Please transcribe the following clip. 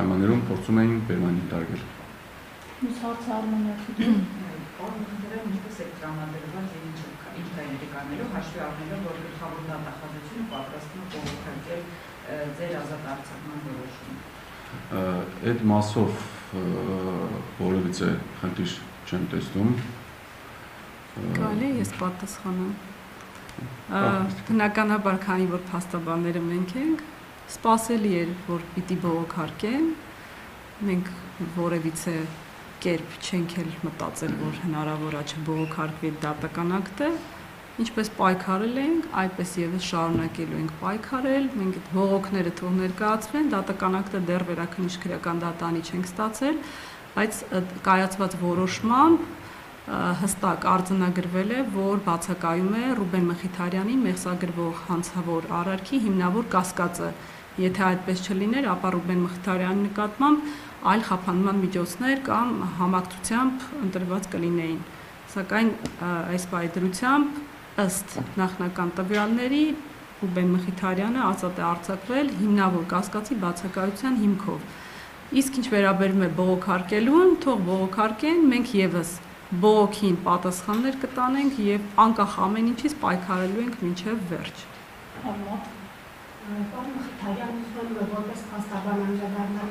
պայմաններում փորձում էին բերման ենթարկել։ Մյուս հարցը Արմենիա։ Պարոն, ինչպես եք տրամադրված ինչ կայերի կանելով, հաշվի առնելով, որ գլխավոր դատախազությունը պատրաստվում է բողոքարկել ձեր ազատ արձակման որոշումը։ Այդ մասով որևիցե խնդիր չեմ տեսնում։ Կարելի է ես պատասխանեմ։ Բնականաբար, քանի որ փաստաբանները մենք ենք, սպասելի էր, որ պիտի բողոքարկեն, մենք որևիցե կերպ չենք էլ մտածել, որ հնարավոր է չբողոքարկվի դատական ակտը, ինչպես պայքարել ենք, այդպես եւս շարունակելու ենք պայքարել, մենք այդ բողոքները թող ներկայացվեն, դատական ակտը դեռ վերաքննիչ քրեական դատանի չենք ստացել, բայց կայացված որոշմամբ հստակ արձանագրվել է, որ բացակայում է Ռուբեն Մխիթարյանի մեղսագրվող հանցավոր արարքի հիմնավոր կասկածը։ Եթե այդպես չլիներ, ապա Ռուբեն Մխիթարյանի նկատմամբ այլ խափանման միջոցներ կամ համակցությամբ ընտրված կլինեին։ Սակայն այս պայդրությամբ ըստ նախնական տվյալների Ռուբեն Մխիթարյանը ազատ է արձակվել հիմնավոր կասկածի բացակայության հիմքով։ Իսկ ինչ վերաբերում է բողոքարկելուն, թող բողոքարկեն, մենք եւս բողոքին պատասխաններ կտանենք եւ անկախ ամեն ինչից պայքարելու ենք մինչեւ վերջ։ Արմատ։ Պարոն Մխիթարյանը որպես փաստաբան անդրադառնալ